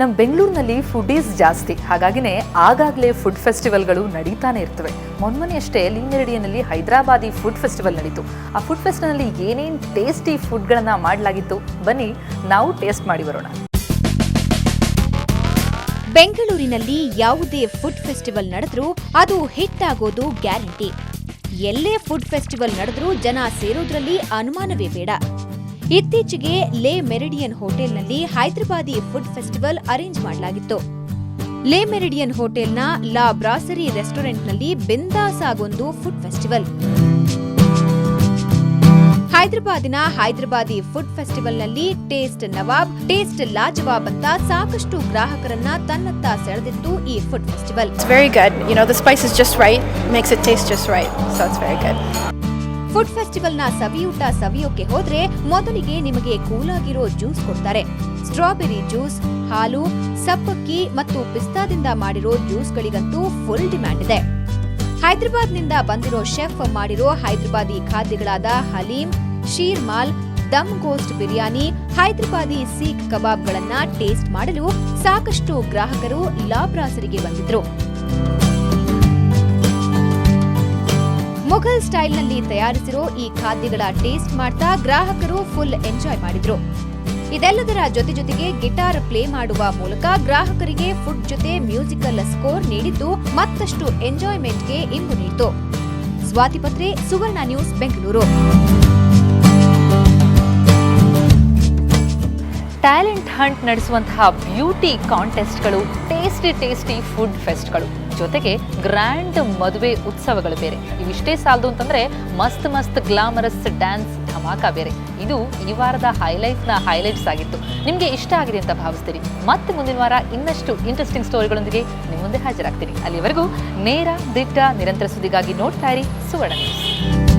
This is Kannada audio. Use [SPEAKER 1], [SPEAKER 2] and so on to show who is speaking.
[SPEAKER 1] ನಮ್ಮ ಬೆಂಗಳೂರಿನಲ್ಲಿ ಫುಡೀಸ್ ಜಾಸ್ತಿ, ಹಾಗಾಗಿನೇ ಆಗಾಗಲೇ ಫುಡ್ ಫೆಸ್ಟಿವಲ್ಗಳು ನಡೀತಾನೆ ಇರ್ತವೆ. ಮೊನ್ನೆಯಷ್ಟೇ ಲೀ ಮೆರಿಡಿಯನ್ನಲ್ಲಿ ಹೈದರಾಬಾದಿ ಫುಡ್ ಫೆಸ್ಟಿವಲ್ ನಡೀತು. ಆ ಫುಡ್ ಫೆಸ್ಟಿವಲ್ನಲ್ಲಿ ಏನೇನು ಟೇಸ್ಟಿ ಫುಡ್ಗಳನ್ನು ಮಾಡಲಾಗಿತ್ತು, ಬನ್ನಿ ನಾವು ಟೇಸ್ಟ್ ಮಾಡಿ ಬರೋಣ.
[SPEAKER 2] ಬೆಂಗಳೂರಿನಲ್ಲಿ ಯಾವುದೇ ಫುಡ್ ಫೆಸ್ಟಿವಲ್ ನಡೆದ್ರೂ ಅದು ಹಿಟ್ ಆಗೋದು ಗ್ಯಾರಂಟಿ. ಎಲ್ಲೇ ಫುಡ್ ಫೆಸ್ಟಿವಲ್ ನಡೆದ್ರೂ ಜನ ಸೇರೋದ್ರಲ್ಲಿ ಅನುಮಾನವೇ ಬೇಡ. ಇತ್ತೀಚೆಗೆ ಲೇ ಮೆರಿಡಿಯನ್ ಹೋಟೆಲ್ನಲ್ಲಿ ಹೈದರಾಬಾದಿ ಫುಡ್ ಫೆಸ್ಟಿವಲ್ ಅರೇಂಜ್ ಮಾಡಲಾಗಿತ್ತು. ಲೇ ಮೆರಿಡಿಯನ್ ಹೋಟೆಲ್ನ ಲಾ ಬ್ರಾಸರಿ ರೆಸ್ಟೋರೆಂಟ್ನಲ್ಲಿ ಬಿಂದಾಸ್ ಆಗೊಂದು ಫುಡ್ ಫೆಸ್ಟಿವಲ್. ಹೈದರಾಬಾದಿನ ಹೈದರಾಬಾದಿ ಫುಡ್ ಫೆಸ್ಟಿವಲ್ನಲ್ಲಿ ಟೇಸ್ಟ್ ನವಾಬ್, ಟೇಸ್ಟ್ ಲಾಜವಾಬ್ ಅಂತ ಸಾಕಷ್ಟು ಗ್ರಾಹಕರನ್ನ ತನ್ನತ್ತ ಸೆಳೆದಿತ್ತು ಈ food festival.
[SPEAKER 3] It's very good. You know, the spice is just right, makes it taste just right. So it's very good.
[SPEAKER 2] Food ಫೆಸ್ಟಿವಲ್ನ ಸವಿಯೂಟ ಸವಿಯೋಕೆ ಹೋದ್ರೆ ಮೊದಲಿಗೆ ನಿಮಗೆ ಕೂಲಾಗಿರೋ ಜ್ಯೂಸ್ ಕೊಡ್ತಾರೆ. ಸ್ಟ್ರಾಬೆರಿ ಜ್ಯೂಸ್, ಹಾಲು, ಸಬ್ಬಕ್ಕಿ ಮತ್ತು ಪಿಸ್ತಾದಿಂದ ಮಾಡಿರೋ ಜ್ಯೂಸ್ಗಳಿಗಂತೂ ಫುಲ್ ಡಿಮ್ಯಾಂಡ್ ಇದೆ. ಹೈದರಾಬಾದ್ನಿಂದ ಬಂದಿರೋ ಶೆಫ್ ಮಾಡಿರೋ ಹೈದರಾಬಾದಿ ಖಾದ್ಯಗಳಾದ ಹಲೀಂ, ಶೀರ್ ಮಾಲ್, ದಮ್ ಗೋಸ್ಟ್ ಬಿರಿಯಾನಿ, ಹೈದರಾಬಾದಿ ಸೀಖ್ ಕಬಾಬ್ಗಳನ್ನ ಟೇಸ್ಟ್ ಮಾಡಲು ಸಾಕಷ್ಟು ಗ್ರಾಹಕರು ಲಾ ಬ್ರಾಸರಿಗೆ ಬಂದಿದ್ರು. ಮುಘಲ್ ಸ್ಟೈಲ್ನಲ್ಲಿ ತಯಾರಿಸಿರೋ ಈ ಖಾದ್ಯಗಳ ಟೇಸ್ಟ್ ಮಾಡ್ತಾ ಗ್ರಾಹಕರು ಫುಲ್ ಎಂಜಾಯ್ ಮಾಡಿದ್ರು. ಇದೆಲ್ಲದರ ಜೊತೆಗೆ ಗಿಟಾರ್ ಪ್ಲೇ ಮಾಡುವ ಮೂಲಕ ಗ್ರಾಹಕರಿಗೆ ಫುಡ್ ಜೊತೆ ಮ್ಯೂಸಿಕಲ್ ಸ್ಕೋರ್ ನೀಡಿದ್ದು ಮತ್ತಷ್ಟು ಎಂಜಾಯ್ಮೆಂಟ್ಗೆ ಇಂಬು ನೀಡಿತು. Swathi Patre, Suvarna news, Bengaluru.
[SPEAKER 1] Talent hunt ನಡೆಸುವಂತಹ ಬ್ಯೂಟಿ ಕಾಂಟೆಸ್ಟ್ಗಳು, ಟೇಸ್ಟಿ ಫುಡ್ ಫೆಸ್ಟ್ಗಳು, ಜೊತೆಗೆ ಗ್ರ್ಯಾಂಡ್ ಮದುವೆ ಉತ್ಸವಗಳು ಬೇರೆ. ಇವಿಷ್ಟೇ ಸಾಲದು ಅಂತಂದ್ರೆ ಮಸ್ತ್ ಗ್ಲಾಮರಸ್ ಡ್ಯಾನ್ಸ್ ಧಮಾಕ ಬೇರೆ. ಇದು ಈ ವಾರದ ಹೈಲೈಟ್ಸ್ ಆಗಿತ್ತು. ನಿಮಗೆ ಇಷ್ಟ ಆಗಿದೆ ಅಂತ ಭಾವಿಸ್ತೀರಿ. ಮತ್ತೆ ಮುಂದಿನ ವಾರ ಇನ್ನಷ್ಟು ಇಂಟ್ರೆಸ್ಟಿಂಗ್ ಸ್ಟೋರಿಗಳೊಂದಿಗೆ ನಿಮ್ಮ ಮುಂದೆ ಹಾಜರಾಗ್ತೀನಿ. ಅಲ್ಲಿವರೆಗೂ ನೇರ, ದಿಟ್ಟ, ನಿರಂತರ ಸುದ್ದಿಗಾಗಿ ನೋಡ್ತಾ ಇರಿ ಸುವರ್ಣ ನ್ಯೂಸ್.